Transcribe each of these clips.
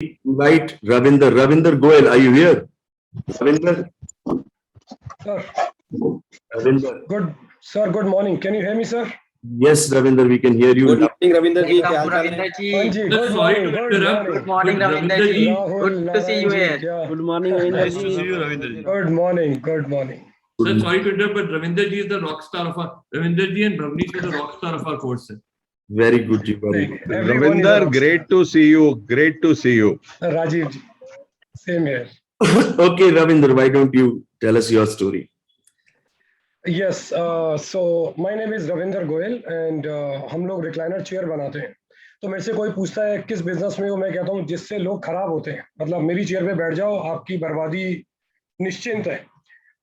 invite Ravinder. Ravinder Goel, are you here? Ravinder? Sir. Ravinder. Good, sir. Good morning. Can you hear me, sir? Yes, Ravinder, we can hear you. Good morning, Ravinder ji. Ravinder ji. Good morning. Good morning, Ravinder ji. Rahul, Good to see you here. yeah. Good morning, Ravinder Nice to ji. see you, Ravinder ji. Good morning. Good morning. Sir, sorry to interrupt, but Ravinder ji is the rock star of our. Ravinder ji and Ravneesh is the rock star of our course. Sir. Very good, ji. Very good. Everyone is a Ravinder, rock great to see you. Great to see you. star. Rajiv ji. Same here. Okay, Ravinder, why don't you tell us your story? Yes. So my name is Ravinder Goel and हम लोग recliner chair बनाते हैं. तो मेरे से कोई पूछता है किस बिजनेस में हो, मैं कहता हूँ जिससे लोग खराब होते हैं. मतलब मेरी चेयर पे बैठ जाओ, आपकी बर्बादी निश्चिंत है,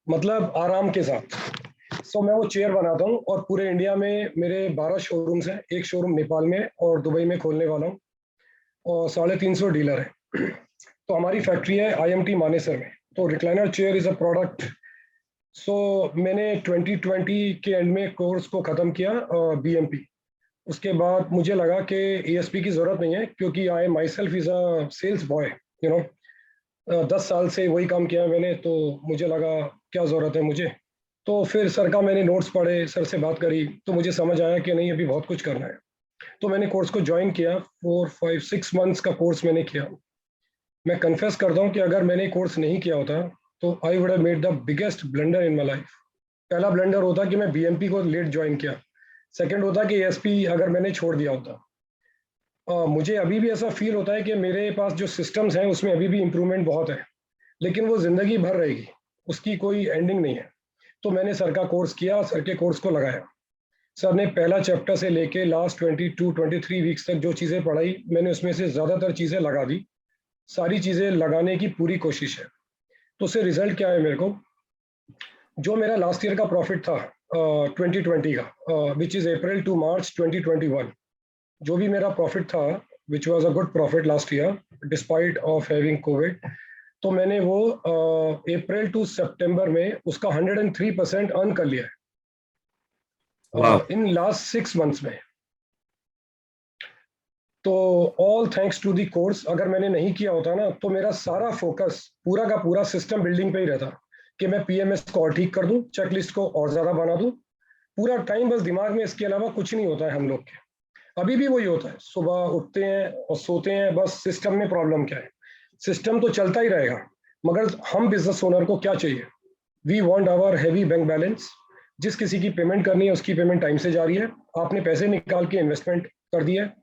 मतलब आराम के साथ. सो मैं वो चेयर बनाता हूँ और पूरे इंडिया में मेरे 12 शोरूम्स हैं. एक शोरूम नेपाल में और दुबई में खोलने वाला हूँ और 350 डीलर है. तो हमारी फैक्ट्री है IMT मानेसर में. तो recliner chair is a product. So मैंने 2020 के एंड में कोर्स को ख़त्म किया BMP. उसके बाद मुझे लगा कि ASP की ज़रूरत नहीं है क्योंकि I my self is a sales boy. 10 साल से वही काम किया मैंने, तो मुझे लगा क्या ज़रूरत है मुझे. तो फिर सर का मैंने नोट्स पढ़े, सर से बात करी, तो मुझे समझ आया कि नहीं अभी बहुत कुछ करना है. तो मैंने कोर्स को ज्वाइन किया. 4, 5, 6 मंथ्स का कोर्स मैंने किया. मैं कन्फेस करता हूँ कि अगर मैंने कोर्स नहीं किया होता तो I would have made the biggest blunder in my life. पहला ब्लंडर होता कि मैं BMP को लेट ज्वाइन किया. सेकंड होता कि ASP अगर मैंने छोड़ दिया होता. मुझे अभी भी ऐसा फील होता है कि मेरे पास जो सिस्टम्स हैं उसमें अभी भी इम्प्रूवमेंट बहुत है, लेकिन वो ज़िंदगी भर रहेगी, उसकी कोई एंडिंग नहीं है. तो मैंने सर का कोर्स किया, सर के कोर्स को लगाया. सर ने पहला चैप्टर से लेके लास्ट 22-23 वीक्स तक जो चीज़ें पढ़ाई, मैंने उसमें से ज़्यादातर चीज़ें लगा दी. सारी चीज़ें लगाने की पूरी कोशिश है. तो उससे रिजल्ट क्या है मेरे को, जो मेरा लास्ट ईयर का प्रॉफिट था 2020 का, विच इज़ अप्रैल टू मार्च 2021, जो भी मेरा प्रॉफिट था which was a good profit last year despite of having Covid, तो मैंने वो अप्रैल टू सितंबर में उसका 103% अर्न कर लिया है इन लास्ट 6 मंथ्स में. तो all thanks to the course. अगर मैंने नहीं किया होता ना तो मेरा सारा फोकस पूरा का पूरा सिस्टम बिल्डिंग पे ही रहता कि मैं PMS को और ठीक कर दूं, चेकलिस्ट को और ज़्यादा बना दूं. पूरा टाइम बस दिमाग में इसके अलावा कुछ नहीं होता है हम लोग के. अभी भी वही होता है, सुबह उठते हैं और सोते हैं, बस सिस्टम में प्रॉब्लम क्या है. सिस्टम तो चलता ही रहेगा, मगर हम बिजनेस ओनर को क्या चाहिए, we want our heavy bank balance. जिस किसी की पेमेंट करनी है उसकी पेमेंट टाइम से जा रही है, आपने पैसे निकाल के इन्वेस्टमेंट कर दिया है,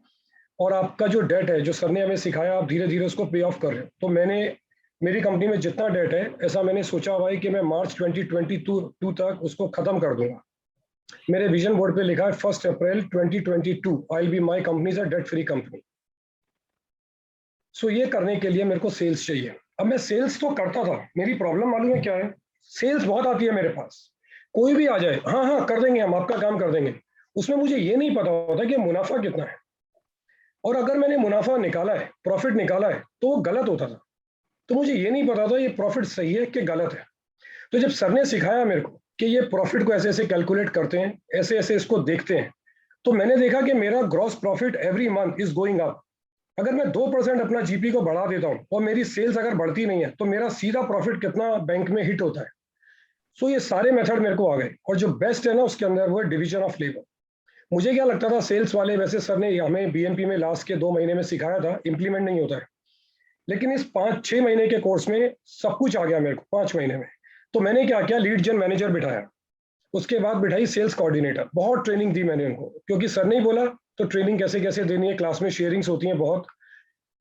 और आपका जो डेट है जो सर ने हमें सिखाया आप धीरे धीरे उसको पे ऑफ कर रहे हो. तो मैंने मेरी कंपनी में जितना डेट है ऐसा मैंने सोचा हुआ है कि मैं मार्च 2022 तक उसको ख़त्म कर दूंगा. मेरे विजन बोर्ड पे लिखा है 1 अप्रैल 2022 I be my company is a debt free company. So ये करने के लिए मेरे को सेल्स चाहिए. अब मैं सेल्स तो करता था, मेरी प्रॉब्लम मालूम है क्या है, सेल्स बहुत आती है मेरे पास, कोई भी आ जाए हाँ हाँ कर देंगे हम, आपका काम कर देंगे. उसमें मुझे ये नहीं पता होता कि मुनाफा कितना है, और अगर मैंने मुनाफा निकाला है, प्रॉफिट निकाला है, तो वो गलत होता था. तो मुझे ये नहीं पता था ये प्रॉफिट सही है कि गलत है. तो जब सर ने सिखाया मेरे को कि ये प्रॉफिट को ऐसे ऐसे कैलकुलेट करते हैं, ऐसे ऐसे इसको देखते हैं, तो मैंने देखा कि मेरा gross profit every month is going up. अगर मैं 2% अपना GP को बढ़ा देता हूँ और मेरी सेल्स अगर बढ़ती नहीं है तो मेरा सीधा प्रॉफिट कितना बैंक में हिट होता है. सो ये सारे मेथड मेरे को आ गए, और जो बेस्ट है ना उसके अंदर वो है डिवीजन ऑफ लेबर. मुझे क्या लगता था सेल्स वाले, वैसे सर ने हमें BMP में लास्ट के 2 महीने में सिखाया था, इम्प्लीमेंट नहीं होता है, लेकिन इस 5-6 महीने के कोर्स में सब कुछ आ गया मेरे को 5 महीने में. तो मैंने क्या किया, लीड जन मैनेजर बिठाया, उसके बाद बिठाई सेल्स कोऑर्डिनेटर. बहुत ट्रेनिंग दी मैंने उनको, क्योंकि सर ने ही बोला तो ट्रेनिंग कैसे कैसे देनी है, क्लास में शेयरिंग्स होती हैं बहुत,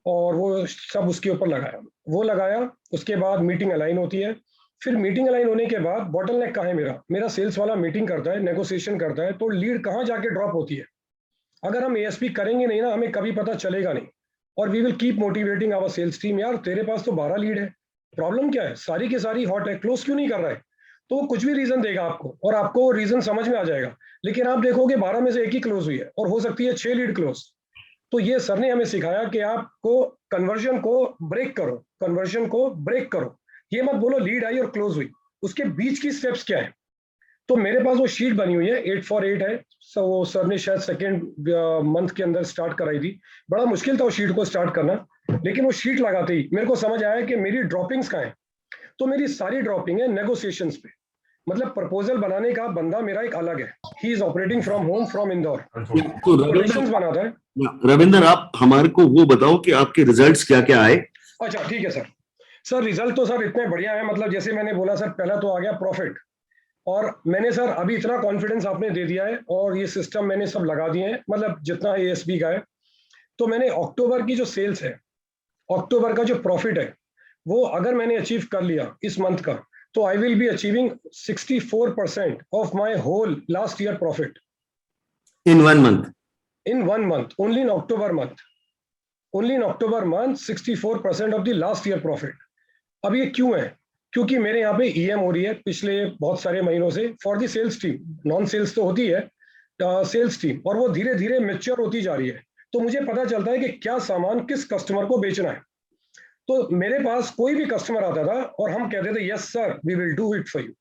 और वो सब उसके ऊपर लगाया. वो लगाया, उसके बाद मीटिंग अलाइन होती है. फिर मीटिंग अलाइन होने के बाद बॉटलनेक कहाँ है मेरा सेल्स वाला मीटिंग करता है, नेगोशिएशन करता है, तो लीड कहाँ जाके ड्रॉप होती है. अगर हम ASP करेंगे नहीं ना, हमें कभी पता चलेगा नहीं. और we will keep motivating our sales team, यार तेरे पास तो 12 लीड है, प्रॉब्लम क्या है, सारी की सारी हॉट है, क्लोज क्यों नहीं कर रहा है. तो वो कुछ भी रीजन देगा आपको और आपको रीजन समझ में आ जाएगा, लेकिन आप देखोगे 12 में से एक ही क्लोज हुई है और हो सकती है 6 लीड क्लोज. तो ये सर ने हमें सिखाया कि आपको कन्वर्जन को ब्रेक करो, कन्वर्जन को ब्रेक करो. ये मत बोलो लीड आई और क्लोज हुई, उसके बीच की स्टेप्स क्या है. तो मेरे पास वो शीट बनी हुई है, 8 for 8 है. सो वो सर ने शायद 2nd मंथ के अंदर स्टार्ट कराई थी. बड़ा मुश्किल था वो शीट को स्टार्ट करना, लेकिन वो शीट लगाते ही मेरे को समझ आया कि मेरी ड्रॉपिंग्स कहाँ है। तो मेरी सारी ड्रॉपिंग है नेगोशिएशंस पे, मतलब प्रपोजल बनाने का बंदा मेरा एक अलग है, he is operating from home from Indore, तो कोटेशंस बनाता है। रविंदर, आप हमारे को वो बताओ कि आपके रिजल्ट्स क्या क्या आए। अच्छा ठीक है सर। सर रिजल्ट तो सर इतने बढ़िया है, मतलब जैसे मैंने बोला सर, पहला तो आ गया प्रॉफिट, और मैंने सर अभी इतना कॉन्फिडेंस आपने दे दिया है और ये सिस्टम मैंने सब लगा दिए हैं, मतलब जितना एएसबी का है। तो मैंने अक्टूबर की जो सेल्स है, अक्टूबर का जो प्रॉफिट है, वो अगर मैंने अचीव कर लिया इस मंथ का, तो I will be achieving 64% of my whole last year profit in 1 month? in 1 month, only in October month. Only in October month, 64% of the last year profit. अब ये क्यों है? क्योंकि मेरे यहाँ पे ईएम हो रही है पिछले बहुत सारे महीनों से for the sales team, non sales तो होती है सेल्स टीम, और वो धीरे धीरे मेच्योर होती जा रही है। तो मुझे पता चलता है कि क्या सामान किस कस्टमर को बेचना है। तो मेरे पास कोई भी कस्टमर आता था और हम कहते थे yes sir we will do it for you,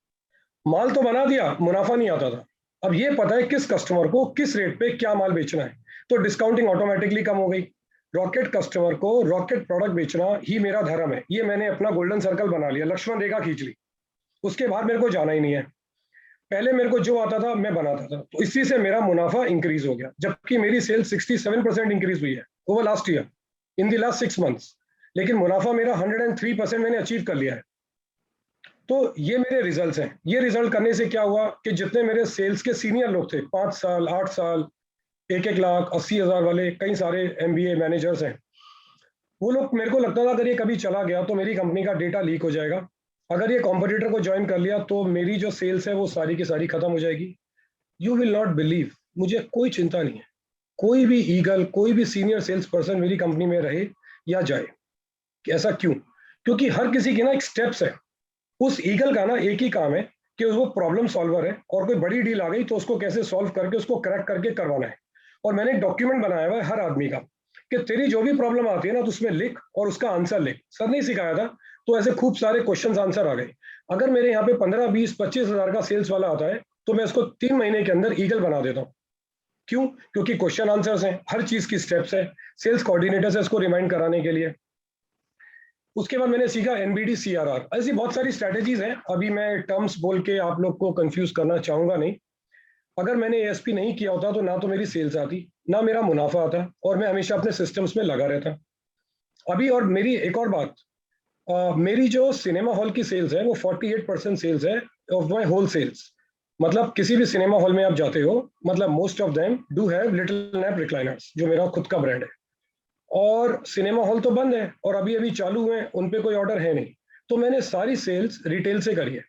माल तो बना दिया, मुनाफा नहीं आता था। अब ये पता है किस कस्टमर को किस रेट पे क्या माल बेचना है, तो डिस्काउंटिंग ऑटोमेटिकली कम हो गई। रॉकेट कस्टमर को रॉकेट प्रोडक्ट बेचना ही मेरा धर्म है, ये मैंने अपना गोल्डन सर्कल बना लिया, लक्ष्मण रेखा खींच ली, उसके बाद मेरे को जाना ही नहीं है। पहले मेरे को जो आता था मैं बनाता था, तो इसी से मेरा मुनाफा इंक्रीज हो गया, जबकि मेरी सेल 67% इंक्रीज हुई है over last year in the last 6 months, लेकिन मुनाफा मेरा 103% मैंने अचीव कर लिया है। तो ये मेरे रिजल्ट्स हैं। ये रिजल्ट करने से क्या हुआ कि जितने मेरे सेल्स के सीनियर लोग थे, 5 साल 8 साल 1-1 लाख 80,000 वाले, कई सारे एमबीए मैनेजर्स हैं, वो लोग, मेरे को लगता था अगर ये कभी चला गया तो मेरी कंपनी का डेटा लीक हो जाएगा, अगर ये कॉम्पिटिटर को ज्वाइन कर लिया तो मेरी जो सेल्स है वो सारी की सारी खत्म हो जाएगी। यू विल नॉट बिलीव, मुझे कोई चिंता नहीं है, कोई भी ईगल, कोई भी सीनियर सेल्स पर्सन मेरी कंपनी में रहे या जाए। ऐसा क्यों? क्योंकि हर किसी के ना एक स्टेप्स है। उस ईगल का ना एक ही काम है कि वो प्रॉब्लम सॉल्वर है, और कोई बड़ी डील आ गई तो उसको कैसे सॉल्व करके उसको क्रैक करके करवाना है। और मैंने एक डॉक्यूमेंट बनाया हुआ है हर आदमी का कि तेरी जो भी प्रॉब्लम आती है ना तो उसमें लिख और उसका आंसर लिख। सर नहीं सिखाया था, तो ऐसे खूब सारे क्वेश्चंस आंसर आ गए। अगर मेरे यहाँ पे 15, 20, 25 हजार का सेल्स वाला आता है तो मैं इसको 3 महीने के अंदर ईगल बना देता हूँ। क्यों? क्योंकि क्वेश्चन आंसर्स हैं, हर चीज की स्टेप्स है, सेल्स कोऑर्डिनेटर्स है इसको रिमाइंड कराने के लिए। उसके बाद मैंने सीखा एनबीडी सीआरआर, ऐसी बहुत सारी स्ट्रैटेजीज हैं, अभी मैं टर्म्स बोल के आप लोग को कंफ्यूज करना चाहूंगा नहीं। अगर मैंने एएसपी नहीं किया होता तो ना तो मेरी सेल्स आती, ना मेरा मुनाफा आता, और मैं हमेशा अपने सिस्टम्स में लगा रहता अभी। और मेरी एक और बात, मेरी जो सिनेमा हॉल की सेल्स है वो 48% सेल्स है ऑफ माई होल सेल्स। मतलब किसी भी सिनेमा हॉल में आप जाते हो, मतलब most of them do have little nap recliners, जो मेरा खुद का ब्रांड है, और सिनेमा हॉल तो बंद है और अभी अभी चालू है, उन पे कोई ऑर्डर है नहीं। तो मैंने सारी सेल्स रिटेल से करी है।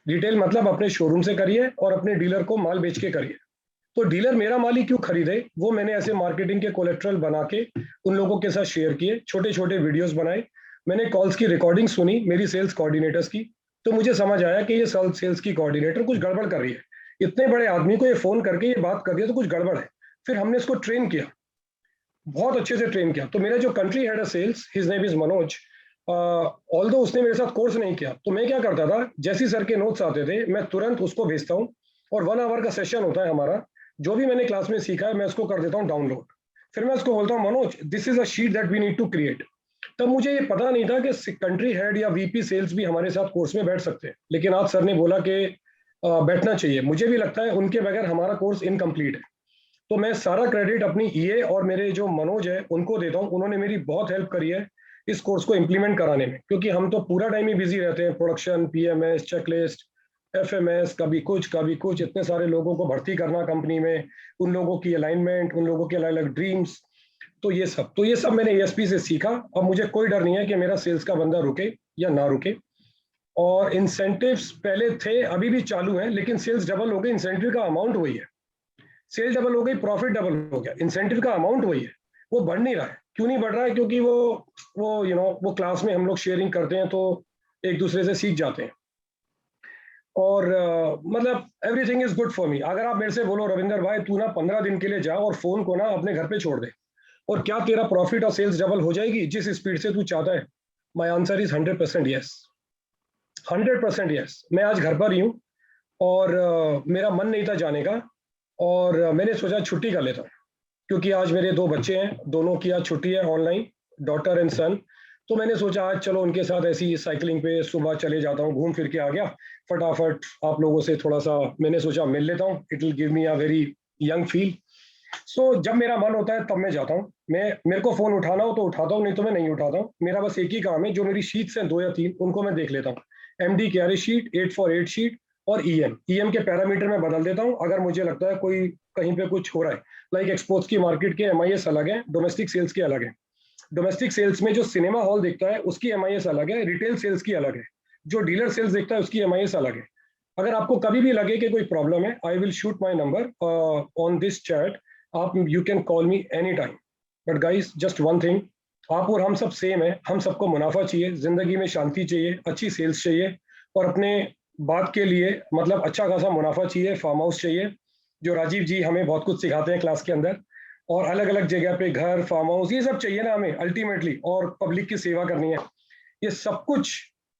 रिटेल मतलब अपने शोरूम से करी है और अपने डीलर को माल बेच के करी है। तो डीलर मेरा माल ही क्यों खरीदे, वो मैंने ऐसे मार्केटिंग के कोलेट्रल बना के उन लोगों के साथ शेयर किए, छोटे छोटे वीडियोस बनाए, मैंने कॉल्स की रिकॉर्डिंग सुनी मेरी सेल्स कोऑर्डिनेटर्स की, तो मुझे समझ आया कि ये सेल्स की कोऑर्डिनेटर कुछ गड़बड़ कर रही है। इतने बड़े आदमी को ये फोन करके ये बात कर दिया तो कुछ गड़बड़ है। फिर हमने इसको ट्रेन किया, बहुत अच्छे से ट्रेन किया। तो मेरा जो कंट्री हेड है sales, his name is Manoj, although उसने मेरे साथ कोर्स नहीं किया, तो मैं क्या करता था, जैसी सर के नोट्स आते थे मैं तुरंत उसको भेजता हूँ, और 1 आवर का सेशन होता है हमारा, जो भी मैंने क्लास में सीखा है मैं उसको कर देता हूँ डाउनलोड। फिर मैं उसको बोलता हूँ Manoj this is a sheet that we need to create. तब मुझे ये पता नहीं था कि कंट्री हेड या वीपी सेल्स भी हमारे साथ कोर्स में बैठ सकते हैं, लेकिन आज सर ने बोला कि बैठना चाहिए। मुझे भी लगता है उनके बगैर हमारा कोर्स इनकम्प्लीट है। तो मैं सारा क्रेडिट अपनी ईए और मेरे जो मनोज है उनको देता हूँ, उन्होंने मेरी बहुत हेल्प करी है इस कोर्स को इम्प्लीमेंट कराने में, क्योंकि हम तो पूरा टाइम ही बिजी रहते हैं, प्रोडक्शन, पीएमएस, चेकलिस्ट, एफएमएस, कभी कुछ, इतने सारे लोगों को भर्ती करना कंपनी में, उन लोगों की अलाइनमेंट, उन लोगों के अलग अलग ड्रीम्स, तो ये सब मैंने एएसपी से सीखा। अब मुझे कोई डर नहीं है कि मेरा सेल्स का बंदा रुके या ना रुके। और इंसेंटिव्स पहले थे, अभी भी चालू हैं, लेकिन सेल्स डबल हो गई, इंसेंटिव का अमाउंट वही है। सेल डबल हो गई, प्रॉफिट डबल हो गया, इंसेंटिव का अमाउंट वही है, वो बढ़ नहीं रहा है। क्यों नहीं बढ़ रहा है? क्योंकि वो क्लास में हम लोग शेयरिंग करते हैं तो एक दूसरे से सीख जाते हैं। और मतलब everything is good for me. अगर आप मेरे से बोलो रविंदर भाई तू ना 15 दिन के लिए जा और फोन को ना अपने घर पे छोड़ दे, और क्या तेरा प्रॉफिट और सेल्स डबल हो जाएगी जिस स्पीड से तू चाहता है? My answer is 100% yes, 100% yes. मैं आज घर पर ही हूँ और मेरा मन नहीं था जाने का, और मैंने सोचा छुट्टी कर लेता हूँ, क्योंकि आज मेरे 2 बच्चे हैं, दोनों की आज छुट्टी है ऑनलाइन, डॉटर एंड सन। तो मैंने सोचा आज चलो उनके साथ ऐसी साइकिलिंग पे सुबह चले जाता हूँ, घूम फिर के आ गया फटाफट। आप लोगों से थोड़ा सा मैंने सोचा मिल लेता हूँ, it will give me a very young feel. So जब मेरा मन होता है तब मैं जाता हूँ। मेरे को फोन उठाना हो तो उठाता हूँ, नहीं तो मैं नहीं उठाता हूँ। मेरा बस एक ही काम है, जो मेरी शीट्स हैं 2 या 3 उनको मैं देख लेता हूँ। MD KRA शीट, 848 शीट और EM के पैरामीटर में बदल देता हूँ अगर मुझे लगता है कोई कहीं पे कुछ हो रहा है। लाइक एक्सपोर्ट्स की मार्केट के MIS अलग है, डोमेस्टिक सेल्स के अलग है। डोमेस्टिक सेल्स में जो सिनेमा हॉल देखता है उसकी MIS अलग है, रिटेल सेल्स की अलग है। जो डीलर सेल्स देखता है उसकी MIS अलग है। अगर आपको कभी भी लगे कि कोई प्रॉब्लम है, I will shoot my number on this chat. आप you can call me any time. But guys just one thing, आप और हम सब सेम है। हम सबको मुनाफा चाहिए, जिंदगी में शांति चाहिए, अच्छी सेल्स चाहिए और अपने बात के लिए मतलब अच्छा खासा मुनाफा चाहिए, फार्म हाउस चाहिए जो राजीव जी हमें बहुत कुछ सिखाते हैं क्लास के अंदर, और अलग अलग जगह पे घर, फार्म हाउस, ये सब चाहिए ना हमें अल्टीमेटली, और पब्लिक की सेवा करनी है। ये सब कुछ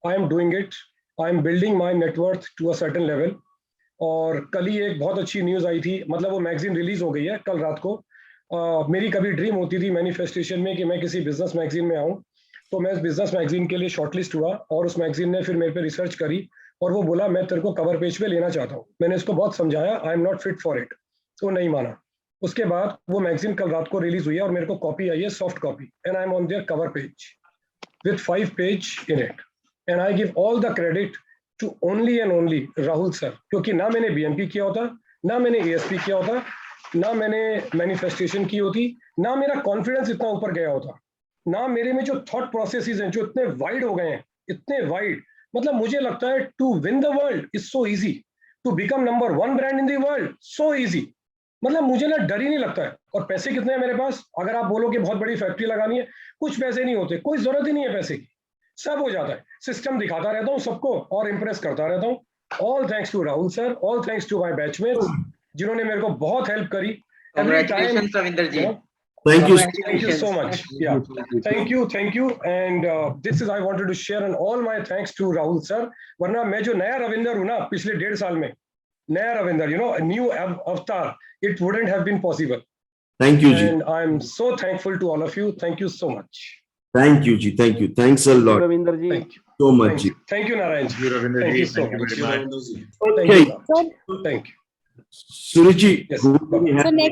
I am doing it. I am building my net worth to a certain level. और कल ही एक बहुत अच्छी न्यूज़ आई थी, मतलब वो मैगजीन रिलीज हो गई है कल रात को। मेरी कभी ड्रीम होती थी मैनिफेस्टेशन में कि मैं किसी बिजनेस मैगजीन में आऊँ, तो मैं उस बिजनेस मैगजीन के लिए शॉर्टलिस्ट हुआ और उस मैगजीन ने फिर मेरे पे रिसर्च करी और वो बोला मैं तेरे को कवर पेज पे लेना चाहता हूँ। मैंने इसको बहुत समझाया, I am not fit for it, तो नहीं माना। उसके बाद वो मैगजीन कल रात को रिलीज हुई है और मेरे को कॉपी आई है, soft copy, and I am on their cover page with 5 page in it, and I give all the credit to only and only Rahul sir, क्योंकि ना मैंने BMP किया होता, ना मैंने ASP किया होता, ना मैंने मैनिफेस्टेशन की होती, ना मेरा कॉन्फिडेंस इतना ऊपर गया होता, ना मेरे में जो थॉट प्रोसेसेस हैं जो इतने वाइड हो गए हैं, इतने वाइड। मतलब मुझे लगता है to win the world is so easy, to become number 1 brand in the world so easy. मतलब मुझे ना डर ही नहीं लगता है। और पैसे कितने हैं मेरे पास? अगर आप बोलो कि बहुत बड़ी फैक्ट्री लगानी है, कुछ पैसे नहीं होते, कोई जरूरत ही नहीं है पैसे की, सब हो जाता है। सिस्टम दिखाता रहता हूँ सबको और इंप्रेस करता रहता हूँ। All thanks to Rahul sir, all thanks to my batchmates जिन्होंने मेरे को बहुत हेल्प करी। Congratulations, Ravinder ji. Thank you. Thank you so much. Yeah, thank you. And this is I wanted to share and all my thanks to Rahul sir. वरना मैं जो नया रविंदर हूँ ना पिछले 1.5 साल में, नया Ravinder, you know, a new avatar, it wouldn't have been possible. Thank you, Ji. And I'm so thankful to all of you. Thank you so much. Thank you, Ji. Thank you. Thanks a lot. Ravinder ji, Thank you. So much, Ji. Thank you, Narayan ji. Thank you, Ravinder Thank ji. you so Thank you much. very much. Thank Okay. you. Thank you. Suruchi, Yes. who do we have? So next